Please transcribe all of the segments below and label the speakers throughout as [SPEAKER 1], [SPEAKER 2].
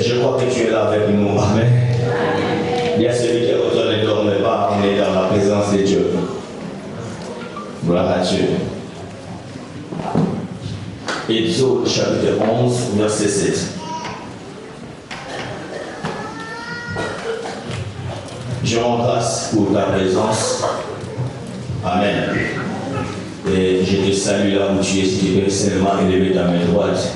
[SPEAKER 1] Je crois que tu es là avec nous. Amen. Il y a celui qui est autour ne dorme pas, on est dans la présence de Dieu. Gloire à Dieu. Exode chapitre 11, verset 7. Je rends grâce pour ta présence. Amen. Et je te salue là où tu es, si tu peux seulement élever ta main droite.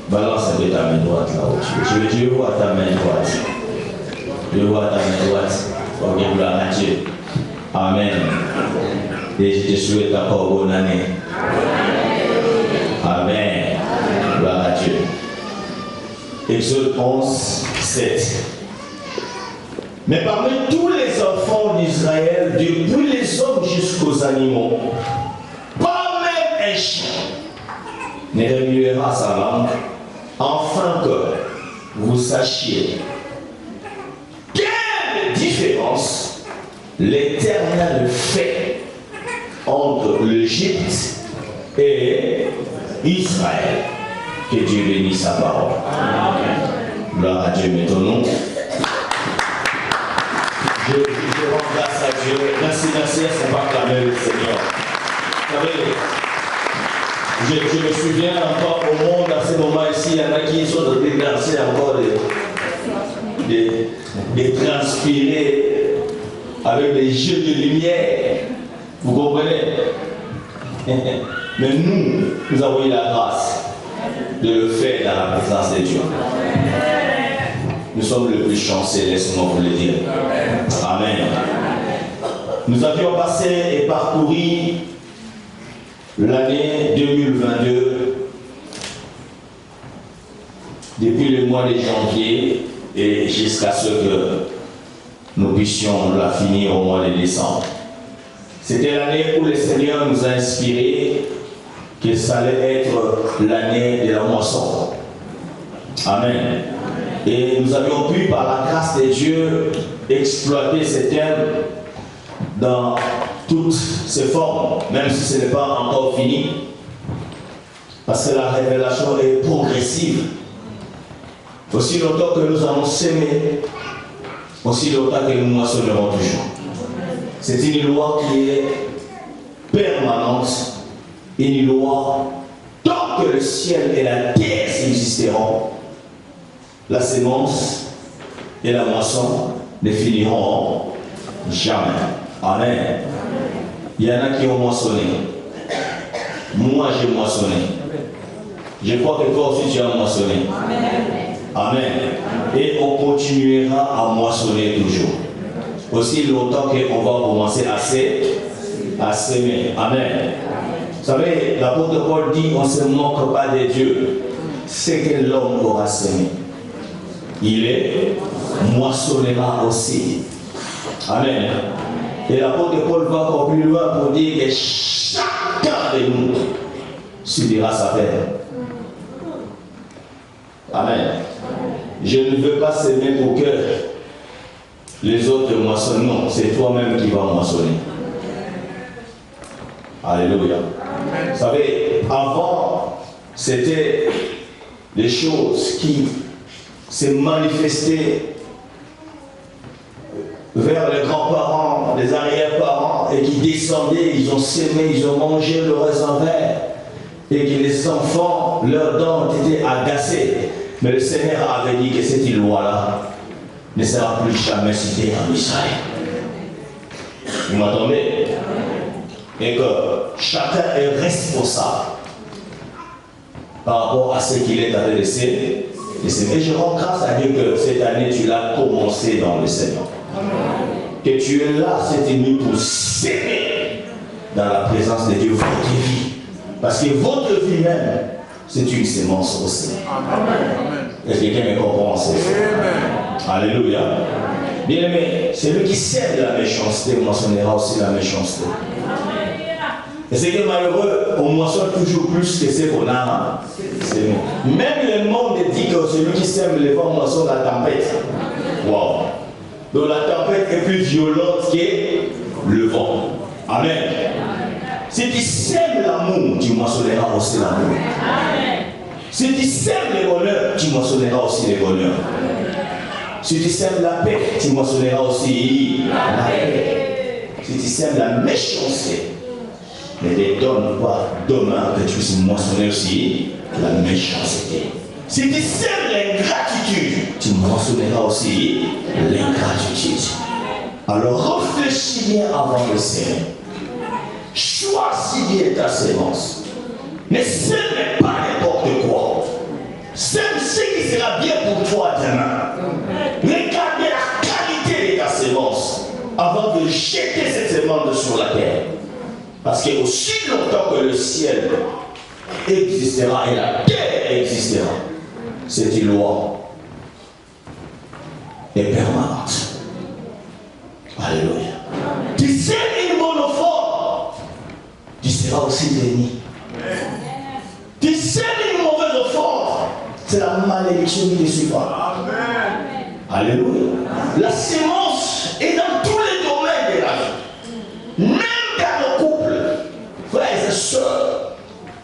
[SPEAKER 1] Balance un peu ta main droite là où tu es. Je vois ta main droite. Je vois ta main droite. Ok, gloire à Dieu. Amen. Et je te souhaite encore bonne année. Amen. Gloire à Dieu. Exode 11, 7. Mais parmi tous les enfants d'Israël, depuis les hommes jusqu'aux animaux, pas même un chien ne remuera sa langue, afin que vous sachiez quelle différence l'Éternel fait entre l'Égypte et Israël. Que Dieu bénisse sa parole. Amen. Gloire à Dieu, mettons-nous. Je rends grâce à Dieu. Merci, c'est pas clamer le Seigneur. Vous savez, je me souviens encore au monde à ce moment ici, il y en a qui sont de danser encore de transpirer avec des jeux de lumière. Vous comprenez? Mais nous avons eu la grâce de le faire dans la présence de Dieu. Nous sommes le plus chanceux, laisse-moi vous le dire. Amen. Nous avions passé et parcouru l'année 2022 depuis le mois de janvier et jusqu'à ce que nous puissions la finir au mois de décembre. C'était l'année où le Seigneur nous a inspiré que ça allait être l'année de la moisson. Amen. Et nous avions pu, par la grâce de Dieu, exploiter ce thème dans toutes ses formes, même si ce n'est pas encore fini, parce que la révélation est progressive. Aussi longtemps que nous allons s'aimer, aussi longtemps que nous moissonnerons toujours. C'est une loi qui est permanente, une loi tant que le ciel et la terre existeront. La sémence et la moisson ne finiront jamais. Amen. Il y en a qui ont moissonné. Moi, j'ai moissonné. Je crois que toi aussi, tu as moissonné. Amen. Et on continuera à moissonner toujours. Aussi longtemps qu'on va commencer à s'aimer. Amen. Vous savez, l'apôtre Paul dit, on ne se moque pas de Dieu. C'est que l'homme aura semé. Il est moissonnera aussi. Amen. Et l'apôtre Paul va encore plus loin pour dire que chacun de nous subira sa peine. Amen. Je ne veux pas s'aimer pour que les autres moissonnent. Non, c'est toi-même qui vas moissonner. Alléluia. Vous savez, avant, c'était des choses qui se manifestaient vers les grands-parents, les arrière-parents, et qui descendaient, ils ont sémé, ils ont mangé le raisin vert, et que les enfants, leurs dents étaient agacées. Mais le Seigneur avait dit que cette loi-là ne sera plus jamais citée en Israël. Vous m'entendez? Et que chacun est responsable par rapport à ce qu'il est en train de s'aimer. Et je rends grâce à Dieu que cette année tu l'as commencé dans le Seigneur. Que tu es là cette nuit pour s'aimer dans la présence de Dieu, votre vie. Parce que votre vie même, c'est une sémence aussi. Est-ce que quelqu'un me comprend? Alléluia. Bien aimé, celui qui sème de la méchanceté moissonnera aussi la méchanceté. Et c'est que malheureux, on moissonne toujours plus que ce qu'on a. Même le monde dit que celui qui sème les vents moissonne la tempête. Wow. Donc la tempête est plus violente que le vent. Amen. Si tu sèmes l'amour, tu moissonneras aussi l'amour. Si tu sèmes les bonheurs, tu moissonneras aussi les bonheurs. Si tu sèmes la paix, tu moissonneras aussi la paix. Si tu sèmes la méchanceté, ne te donne pas demain que tu puisses moissonner aussi la méchanceté. Si tu sèmes l'ingratitude, tu moissonneras aussi l'ingratitude. Alors réfléchis bien avant de s'aimer. Choisis bien ta sémence. Ne sème pas n'importe quoi. Sème ce qui sera bien pour toi demain. Regarde bien la qualité de ta sémence avant de jeter cette sémence sur la terre. Parce que aussi longtemps que le ciel existera et la terre existera, cette loi est permanente. Alléluia. Tu sèmes une bonne offrande, tu seras aussi béni. Tu sèmes une mauvaise offrande, c'est la malédiction qui te suivra. Alléluia. La sémence est dans tous les domaines de la vie. Même dans le couple, frères et sœurs,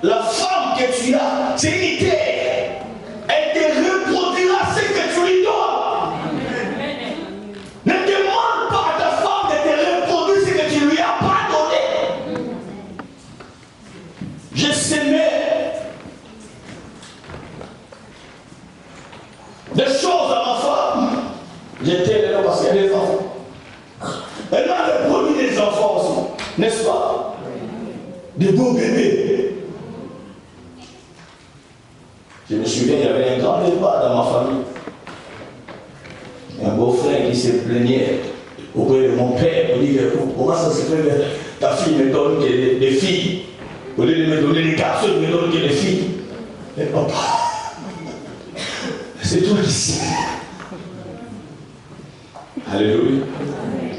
[SPEAKER 1] la femme que tu as, c'est une terre. Elle te reproduira ce que tu lui donnes. Ne demande pas à ta femme de te reproduire ce que tu lui as pas donné. Je s'aimais des choses à ma femme. J'étais là parce qu'il y a des enfants. Elle m'a reproduit des enfants aussi, n'est-ce pas? Des beaux bébés. Je me souviens, il y avait un grand débat dans ma famille. Un beau-frère qui se plaignait auprès de mon père. Il dit, comment ça se fait que ta fille me donne que des filles? Au lieu de me donner des garçons, il me donne que des filles. Mais papa, c'est toi qui sais. Alléluia.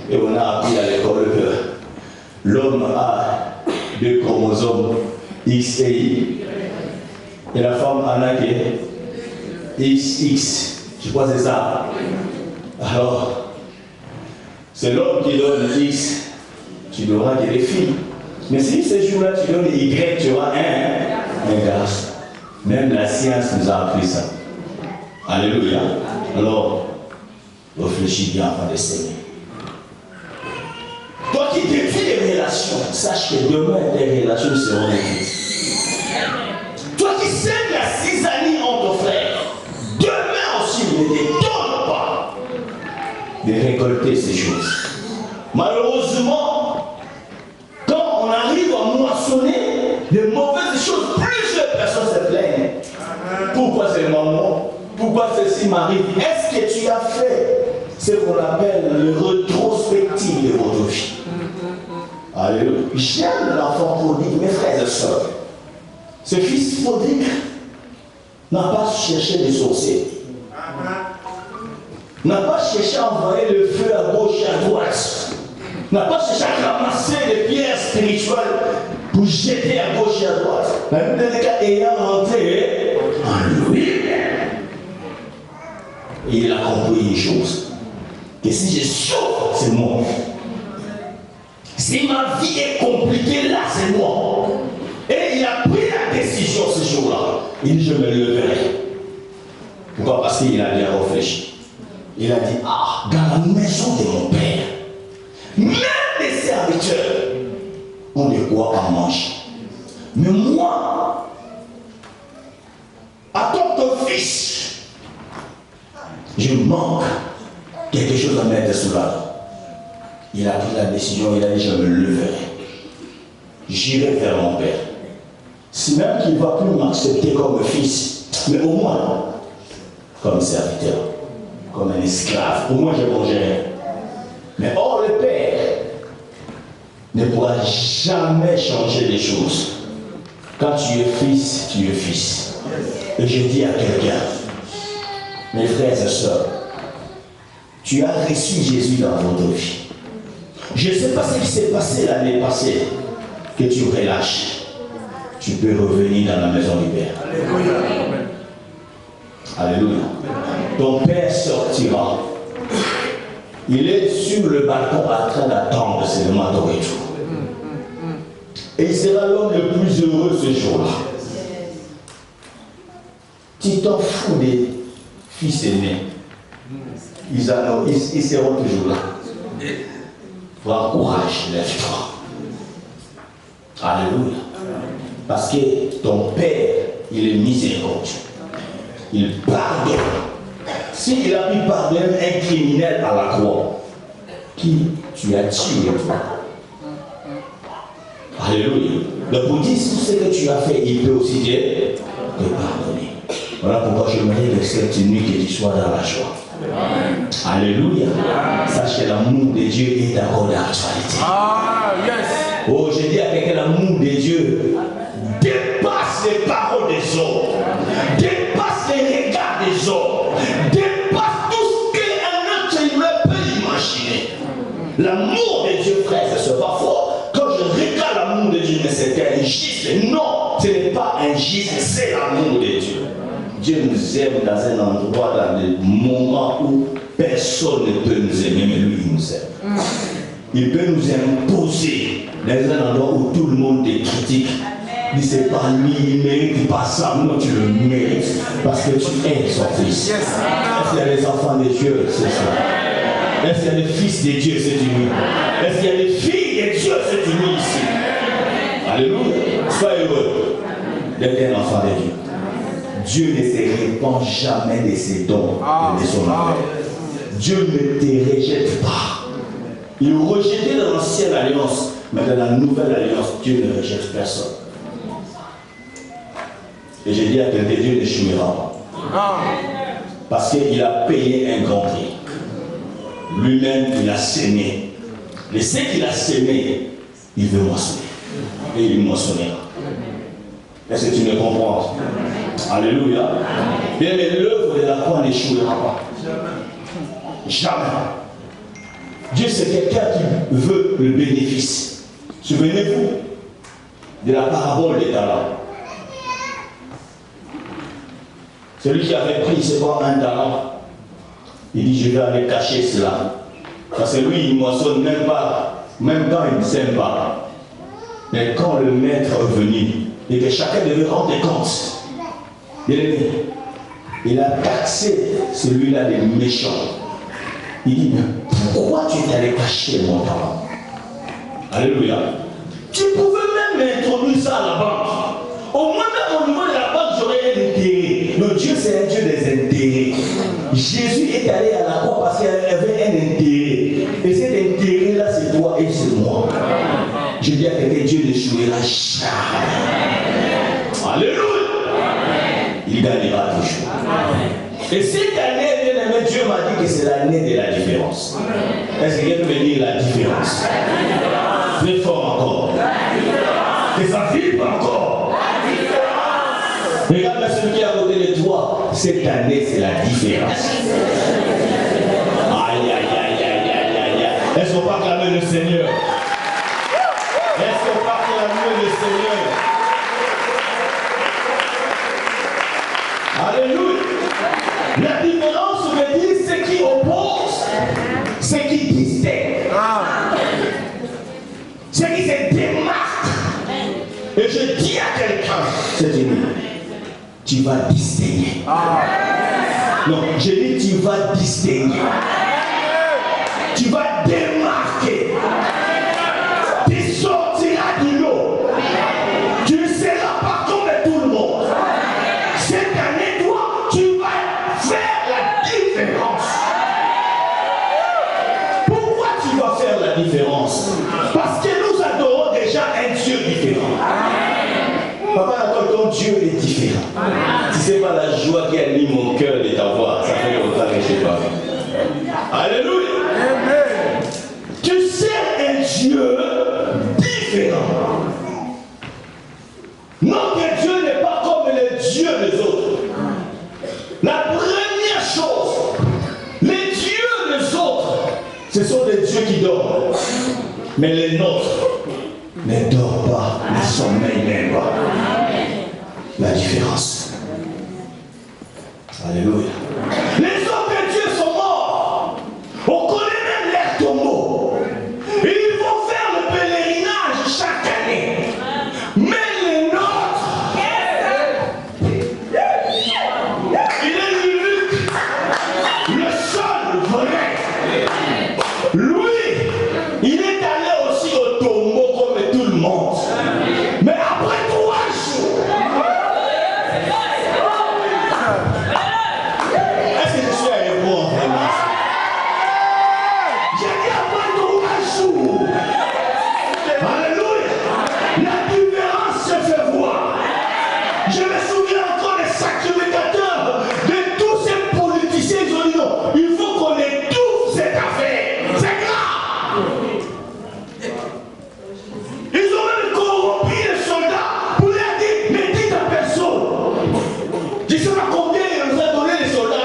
[SPEAKER 1] Et on a appris à l'école que l'homme a 2 chromosomes, X et Y. Et la femme en a que XX. Je crois que c'est ça. Alors, c'est l'homme qui donne X, tu n'auras que des filles. Mais si ce jour-là tu donnes Y, tu auras un garçon. Même la science nous a appris ça. Alléluia. Alors, réfléchis bien avant de s'aimer. Toi qui détruis les relations, sache que demain tes relations seront détruites. Toi qui sèmes la zizanie entre frères, demain aussi ne te donne pas de récolter ces choses. Malheureusement, quand on arrive à moissonner les mauvaises choses, plusieurs personnes se plaignent. Pourquoi c'est maman? Pourquoi ceci m'arrive? Est-ce que tu as fait ce qu'on appelle le rétrospective de votre vie? Alléluia. J'aime l'enfant prodigue, mes frères et sœurs. Ce fils prodigue n'a pas cherché des sorciers. N'a pas cherché à envoyer le feu à gauche et à droite. N'a pas cherché à ramasser les pierres spirituelles pour jeter à gauche et à droite. La Bible dit qu'ayant rentré en lui, il a compris une chose. Que si je souffre, c'est moi. Si ma vie est compliquée, là, c'est moi. Et il a pris la décision ce jour-là. Il dit, je me leverai. Pourquoi? Parce qu'il a bien réfléchi. Il a dit, ah, dans la maison de mon père, même les serviteurs ont de quoi en manger. Mais moi, à ton fils, je manque quelque chose à mettre sous la dent. Il a pris la décision, il a dit, je me leverai. J'irai vers mon père. Si même qu'il ne va plus m'accepter comme fils, mais au moins comme serviteur, comme un esclave, au moins je mangerai. Mais or le père ne pourra jamais changer les choses. Quand tu es fils, tu es fils. Et je dis à quelqu'un, mes frères et sœurs, tu as reçu Jésus dans votre vie. Je ne sais pas ce qui s'est passé l'année passée, que tu relâches. Tu peux revenir dans la maison du Père. Alléluia. Alléluia. Ton Père sortira. Il est sur le balcon en train d'attendre seulement ton retour. Et il sera l'homme le plus heureux ce jour-là. tu t'en fous des fils aînés. Ils seront toujours là. Encourage les frères. Alléluia. Parce que ton Père, il est miséricordieux. Il pardonne. S'il a pu pardonner un criminel à la croix, qui tu as tué toi? Alléluia. Donc pour dire tout ce que tu as fait, il peut aussi te pardonner. Voilà pourquoi j'aimerais que cette nuit que tu sois dans la joie. Alléluia. Sache que l'amour de Dieu est encore d'actualité. Oh, je dis à quelqu'un, l'amour de Dieu dépasse les paroles des autres, dépasse les regards des autres, dépasse tout ce qu'un être humain peut imaginer. L'amour de Dieu, frère, c'est pas faux. Quand je regarde l'amour de Dieu, mais c'est un geste. Non, ce n'est pas un geste, c'est l'amour de Dieu. Dieu nous aime dans un endroit, dans des moments où personne ne peut nous aimer, mais lui, il nous aime. Il peut nous imposer dans un endroit où tout le monde te critique. Il dit, c'est pas lui, il ne mérite pas ça. Non, tu le mérites parce que tu es son fils. Est-ce qu'il y a des enfants de Dieu ce soir? Est-ce qu'il y a des fils de Dieu cette nuit? Est-ce qu'il y a des filles de Dieu cette nuit ici? Alléluia. Sois heureux d'être un enfant de Dieu. Dieu ne se répand jamais de ses dons et de son amour. Dieu ne te rejette pas. Il rejetait dans l'ancienne alliance, mais dans la nouvelle alliance, Dieu ne rejette personne. Et j'ai dit à quelqu'un, Dieu ne chouera pas. Parce qu'il a payé un grand prix. Lui-même, il a sémé. Et ce qu'il a sémé, il veut moissonner. Et il moissonnera. Est-ce que tu me comprends? Alléluia. Bien, mais l'œuvre de la croix n'échouera pas. Jamais. Dieu, c'est quelqu'un qui veut le bénéfice. Souvenez-vous de la parabole des talents. Celui qui avait pris, c'est pas un talent. Il dit, je vais aller cacher cela. Parce que lui, il ne moissonne même pas, même quand il ne sème pas. Mais quand le maître est venu, et que chacun devait rendre compte, il a taxé celui-là des méchants. Il dit, mais pourquoi tu es allé cacher mon talent? Alléluia. Tu pouvais même introduire ça à la banque. Au moins même au niveau de la banque, j'aurais un intérêt. Non, Dieu c'est un Dieu des intérêts. Jésus est allé à la croix parce qu'il avait un intérêt. Et cet intérêt-là, c'est toi et c'est moi. Je dis à quelqu'un, Dieu ne jouera jamais. Alléluia. Il gagnera toujours. Et cette année, bien aimé, Dieu m'a dit que c'est l'année de la différence. Est-ce qu'il peut dire la différence? Très fort encore. Que ça vibre encore. Regarde celui qui est à côté de toi. Cette année, c'est la différence. Aïe, aïe, aïe, aïe, aïe, aïe, aïe. Est-ce qu'on peut acclamer le Seigneur? Est-ce qu'on peut acclamer le Seigneur? Alléluia. La différence veut dire ce qui oppose, ce qui distingue, ce qui se démarque. Et je dis à quelqu'un cette nuit, tu vas distinguer. Non, je dis tu vas distinguer. Tu vas démarquer. Tu sortiras du lot. Tu ne seras pas comme tout le monde. Cette année, toi, tu vas faire la différence. Pourquoi tu vas faire la différence? Parce que nous adorons déjà un Dieu différent. Papa, ton Dieu est différent. Si ce n'est pas la joie qui anime mon cœur de t'avoir, ça fait longtemps que je ne sais pas. Alléluia. Tu sers un Dieu différent. Notre Dieu n'est pas comme les dieux des autres. La première chose, les dieux des autres, ce sont des dieux qui dorment. Mais les nôtres ne dorment pas, ne sommeillent même pas. La différence. Alléluia. Les autres dieux sont morts. On connaît même leurs tombeaux. Et ils vont faire le pèlerinage chaque année. Mais les nôtres, Je me souviens encore des sacrificateurs, de tous ces politiciens. Ils ont dit non, il faut qu'on étouffe cette affaire. C'est grave. Ils ont même corrompu les soldats pour leur dire, ne dites à personne. Je ne sais pas combien ils nous ont donné les soldats là,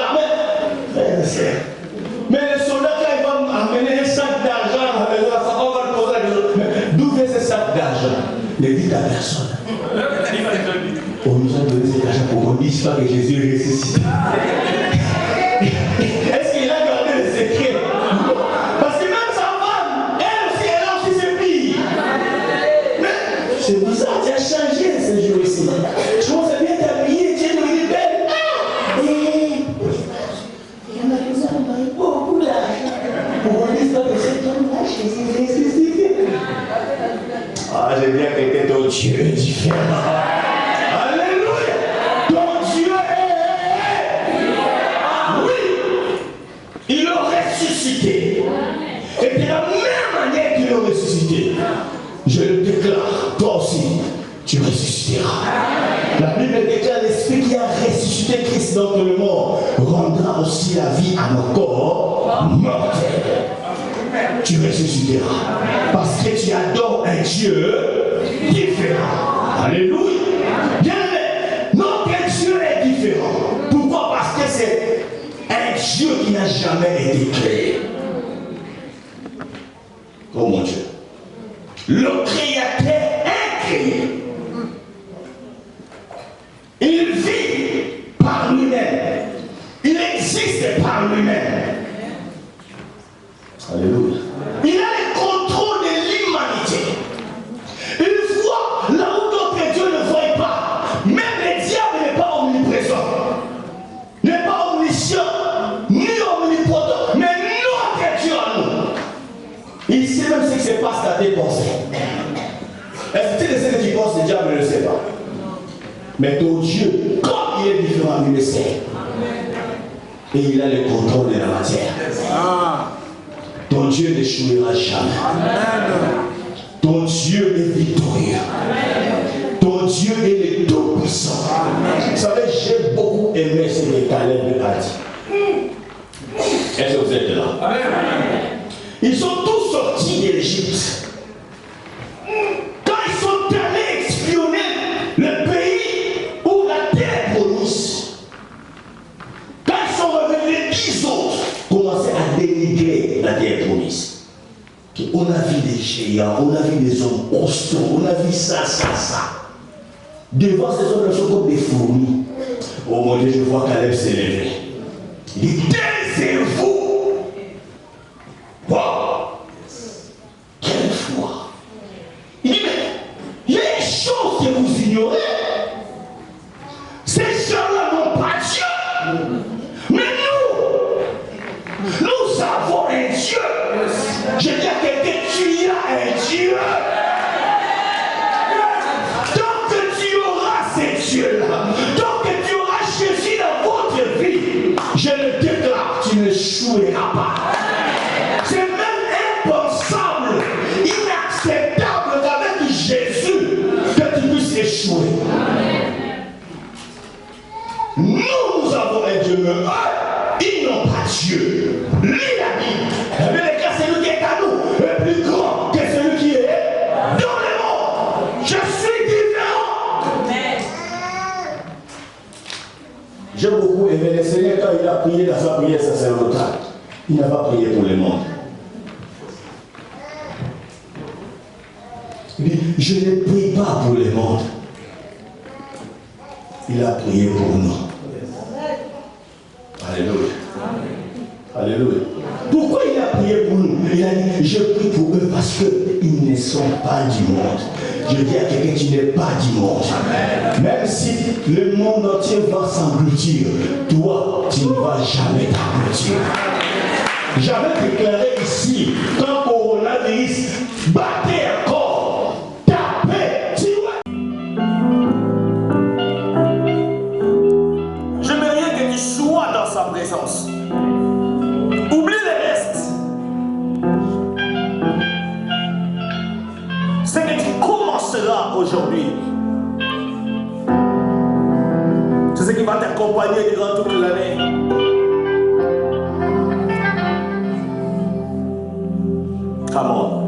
[SPEAKER 1] mais les soldats, quand ils vont amener un sac d'argent à la maison, on va le poser à la maison. D'où vient ce sac d'argent? Ne dites à personne. On nous a donné cet argent pour qu'on ne dise pas que Jésus est ressuscité. Est-ce qu'il a gardé le secret? Parce que même sa femme, elle a aussi ses filles. Mais c'est bizarre, tu as changé ce jour-ci. Je pense bien t'habiller, tu es devenue belle. Et il m'a donné beaucoup d'argent pour qu'on ne dise pas que cet homme-là, Jésus est ressuscité. Ah, j'ai bien que ton Dieu est différent. Et de la même manière qu'il a ressuscité, je le déclare, toi aussi, tu ressusciteras. La Bible déclare l'Esprit qui a ressuscité Christ d'entre les morts rendra aussi la vie à nos corps mortels. Tu ressusciteras parce que tu adores un Dieu différent. Alléluia. Bien aimé, notre Dieu est différent. Pourquoi? Parce que c'est un Dieu qui n'a jamais été créé. Oh mon Dieu. Le Créateur incréé. Il vit par lui-même. Il existe par lui-même. Alléluia. Il a le contrôle de l'humanité. Une fois, là où d'autres dieux ne voient pas, même le diable n'est pas omniprésent, n'est pas omniscient, ni omnipotent, mais notre Dieu à nous. Il sait même ce qui se passe dans tes pensées. Est-ce que tu sais ce qui pense, le diable ne le sait pas? Mais ton Dieu, comme il est différent, il le sait. Et il a le contrôle de la matière. Ton Dieu n'échouera jamais. Ton Dieu est victorieux. Ton Dieu est le Tout-Puissant. Vous savez, j'ai beaucoup aimé ce que Caleb a dit. Est-ce que vous êtes là? Amen. Ils sont tous sortis de l'Égypte. Quand ils sont allés espionner le pays où la terre promise, quand ils sont revenus, les 10 autres commençaient à dénigrer la terre promise. On a vu des géants, on a vu des hommes costauds, on a vu ça. Devant ces hommes, ils sont comme des fourmis. Oh mon Dieu, je vois Caleb s'élever. Il dit, taisez-vous! Wow! Quelle foi! Il dit, mais il y a des choses que vous ignorez. Ces gens-là n'ont pas Dieu. Mais nous avons un Dieu. Je dis à quelqu'un, tu as un Dieu. Tant que tu auras ces dieux-là, tant que tu auras Jésus dans votre vie, je le déclare, tu n'échoueras pas. C'est même impensable, inacceptable qu'avec Jésus, que tu puisses échouer. Nous avons un Dieu, mais ils n'ont pas Dieu. Lui a dit, mais les gars, c'est lui qui est à nous, est plus grand que celui qui est dans le monde. Je suis différent. J'ai beaucoup aimé le Seigneur quand il a prié dans sa prière sacerdotale. Il n'a pas prié pour le monde. Il dit, je ne prie pas pour le monde. Il a prié pour nous. Alléluia. Alléluia. Pourquoi il a prié pour nous? Il a dit, je prie pour eux parce qu'ils ne sont pas du monde. Je dis à quelqu'un qui n'est pas du monde. Même si le monde entier va s'engloutir, toi, tu ne vas jamais t'engloutir. J'avais déclaré ici, quand coronavirus battait encore, tapait, tu vois. J'aimerais rien que tu sois dans sa présence. Oublie le reste. Ce que tu commenceras aujourd'hui, Jésus va t'accompagner durant toute l'année. Come on.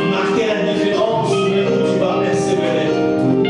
[SPEAKER 2] Marquer la différence, mais où tu vas persévérer.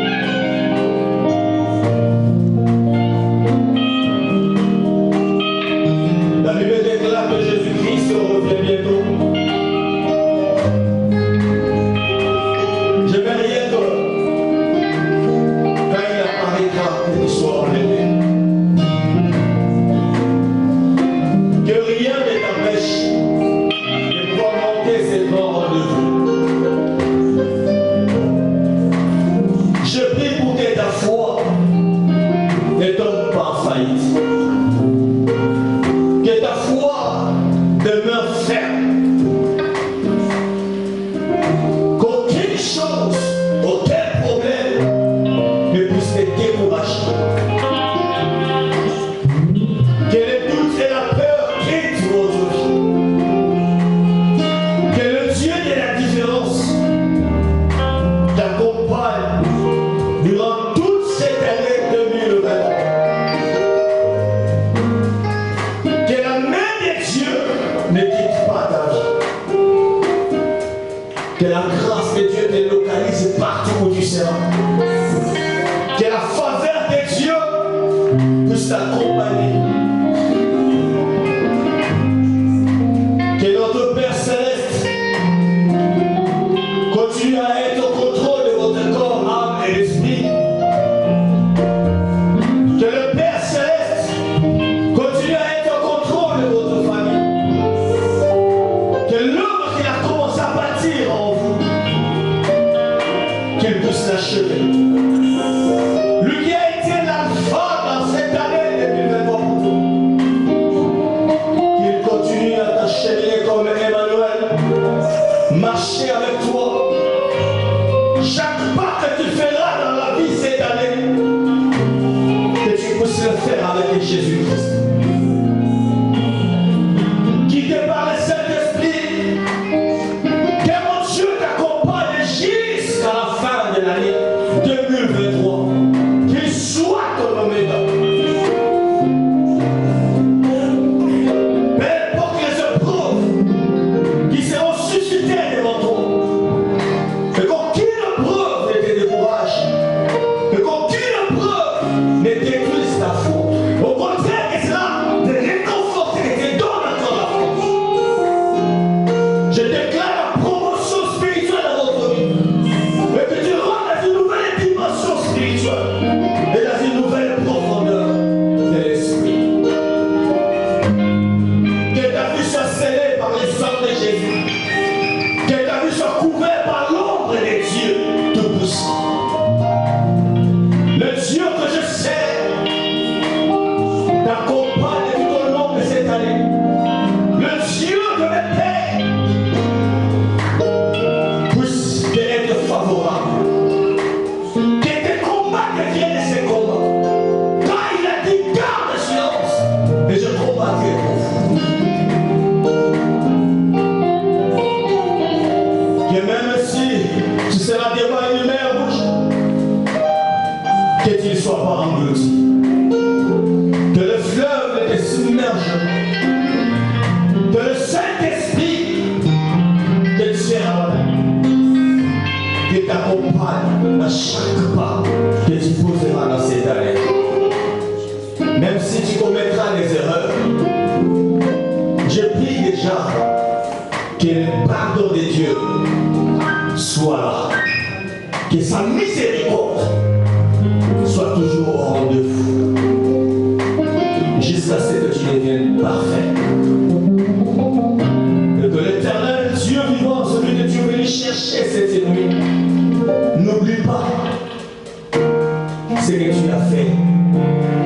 [SPEAKER 1] puisse t'accompagner. Que notre Père Céleste continue à être au contrôle de votre corps, âme et esprit. Que le Père Céleste continue à être au contrôle de votre famille. Que l'œuvre qu'il a commencé à bâtir en vous, qu'il puisse l'achever. Lui qui a été l'alpha dans cette année 2023 pour vous, qu'il continue à t'acheminer comme Emmanuel, marcher avec toi. Chaque pas que tu feras dans la vie cette année, que tu puisses le faire avec Jésus-Christ. Guidé par le Saint-Esprit, que mon Dieu t'accompagne jusqu'à la fin de l'année 2023. Qu'il soit ton oméga. Peu importe les épreuves qui seront suscitées devant toi, que qu'aucune épreuve ne te décourage, que qu'aucune épreuve ne détruise ta foi. Au contraire, que cela te réconforte et te donne encore la force. Je déclare la promotion spirituelle dans votre vie. Et que tu rentres dans une nouvelle dimension spirituelle et dans une nouvelle profondeur de l'esprit. Que ta vie soit scellée par le sang de Jésus. Que ta vie soit couverte par l'ombre des dieux tout-puissants. Le Dieu que je sers t'accompagne tout au long de cette année. Le Dieu de mes pères puisse être favorable. Que tes combats deviennent ces combats. Quand il a dit garde silence, et je combattrai pour vous. Que même si tu seras devant une mer rouge, que tu ne sois pas englouti. Que le fleuve ne te submerge. Que le Saint-Esprit te tienne à la main. Que t'accompagne à chaque pas que tu poseras dans cette année. Même si tu commettras des erreurs, je prie déjà que le pardon de Dieu soit là. Que sa miséricorde soit toujours au rendez-vous. Jusqu'à ce que tu deviennes parfait. Et que l'éternel Dieu vivant, celui que tu es venu chercher cette nuit, n'oublie pas ce que tu as fait.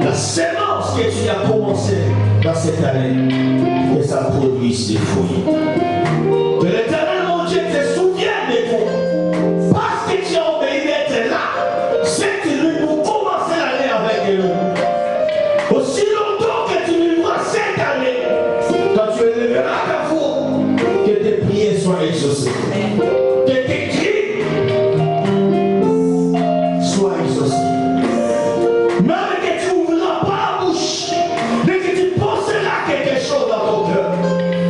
[SPEAKER 1] La sémence que tu as commencé dans cette année, que ça produise des fruits. Que l'éternel mon Dieu te souvienne de vous. Parce que tu as obéi d'être là, c'est lui pour commencer l'année avec lui. Aussi longtemps que tu vivras cette année, quand tu élèveras ta foi, que tes prières soient exaucées. Que tes cris soient exaucés. Même que tu n'ouvriras pas la bouche, mais que tu penseras quelque chose dans ton cœur.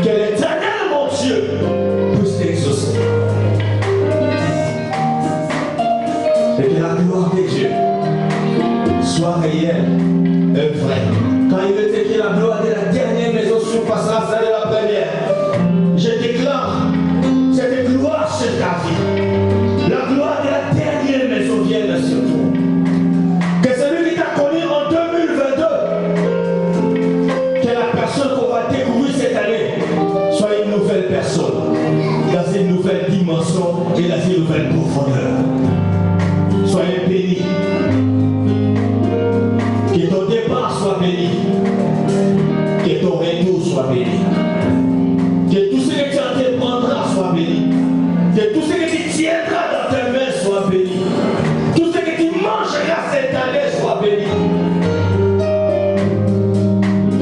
[SPEAKER 1] Que l'éternel, mon Dieu, puisse t'exaucer. Et que la gloire de Dieu soit réelle et vraie. Quand il est écrit la gloire de la dernière maison surpassera celle de la première, je déclare cette gloire sur ta vie. La gloire de la dernière maison vienne sur toi. Que celui qui t'a connu en 2022, que la personne qu'on va découvrir cette année soit une nouvelle personne, dans une nouvelle dimension et dans une nouvelle profondeur. Soyez bénis. Que ton départ soit béni. Que ton retour soit béni. Que tout ce que tu entreprendras soit béni. Que tout ce que tu tiendras dans tes mains soit béni. Tout ce que tu mangeras cette année soit béni.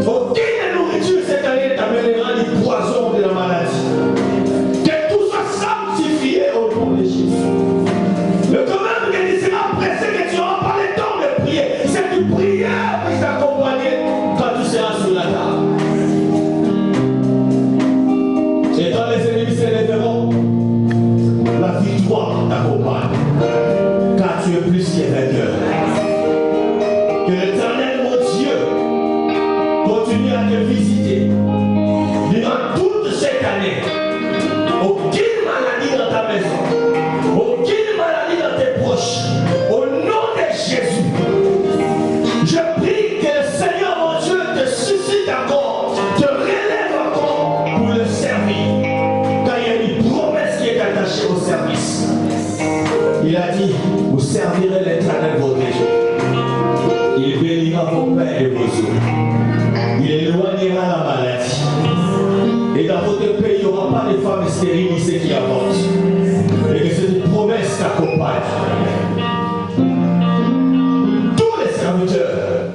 [SPEAKER 1] Aucune nourriture cette année t'amènera du poison de la maladie. Que tout soit sanctifié au nom de Jésus. Mais quand même que tu seras pressé, que tu n'auras pas le temps de prier. C'est une prière qui t'accompagner quand tu seras sur la table. te visiter durant toute cette année. Aucune maladie dans ta maison, aucune maladie dans tes proches. Au nom de Jésus, je prie que le Seigneur mon Dieu te suscite encore, te relève encore pour le servir. Car il y a une promesse qui est attachée au service. Il a dit, vous servirez l'Éternel votre Dieu. Il bénira vos pains et vos eaux. Il éloignera la maladie. Et dans votre pays, il n'y aura pas de femmes stériles ici qui avortent. Et que cette promesse t'accompagne. Tous les serviteurs,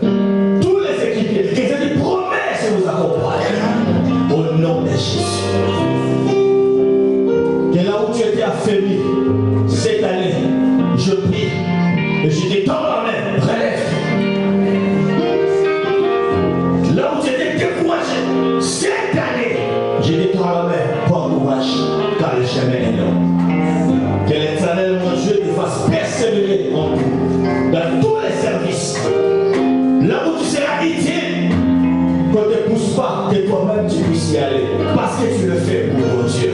[SPEAKER 1] tous les équipiers, que cette promesse vous accompagne. Au nom de Jésus. Que là où tu étais affaibli, cette année, je prie et je te tends la main, relève. Là où tu étais découragé, cette année, je te tends la main, prends courage, car le chemin est long. Que l'Éternel, mon Dieu, te fasse persévérer en tout, dans tous les services. Là où tu seras utile, qu'on ne te pousse pas, que toi-même tu puisses y aller, parce que tu le fais pour mon Dieu.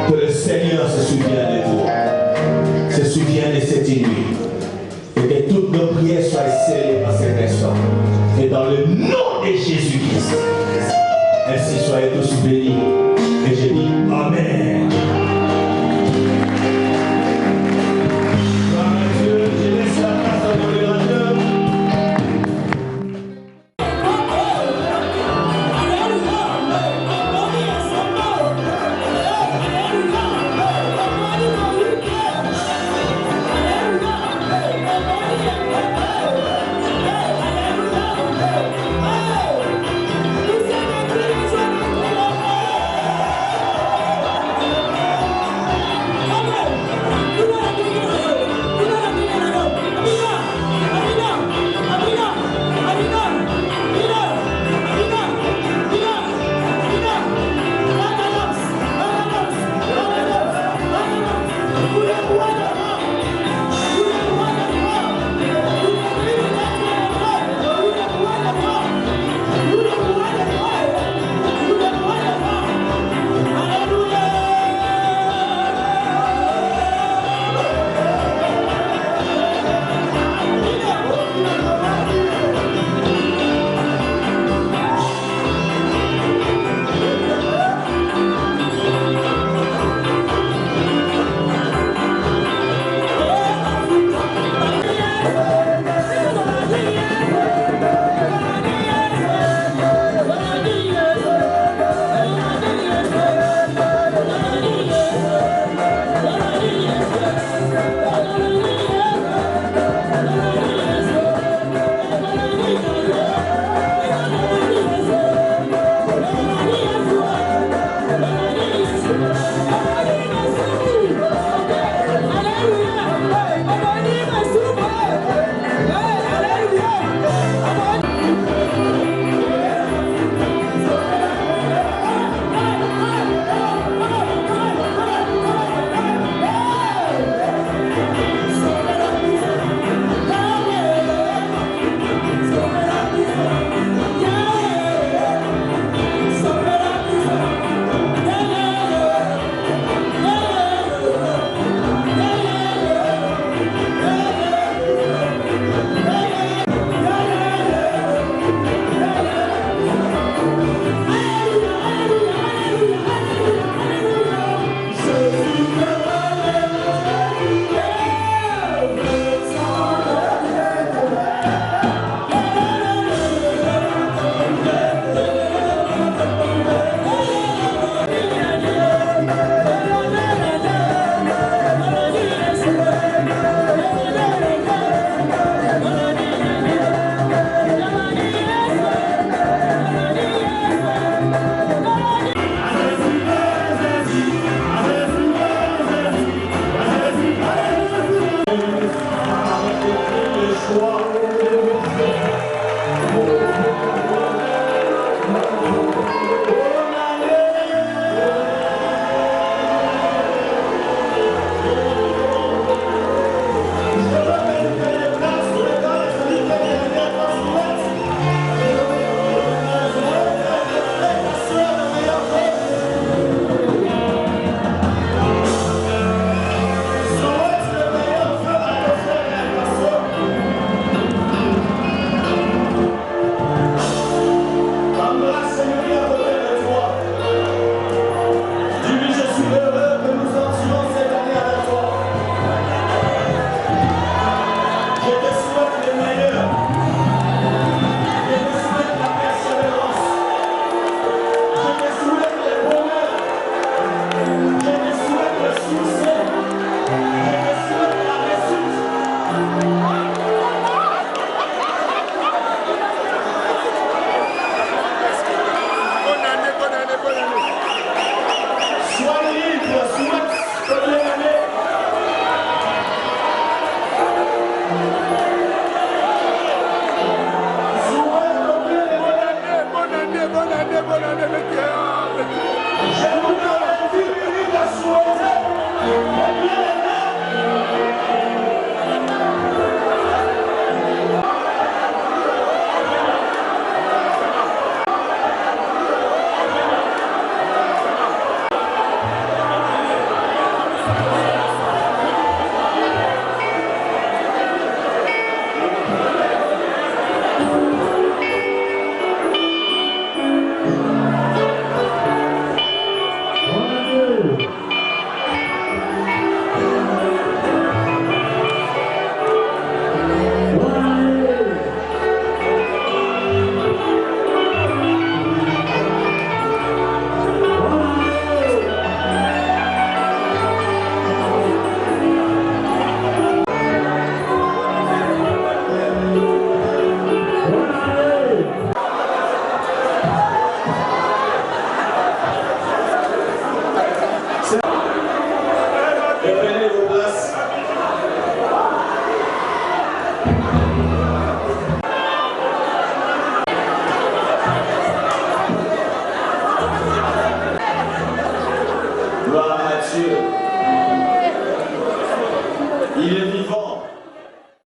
[SPEAKER 1] Que le Seigneur se souvienne de toi, se souvienne de cette nuit, et que toutes nos prières soient scellées à cet instant. Et dans le nom de Jésus-Christ, ainsi soyez tous bénis. Et je dis Amen.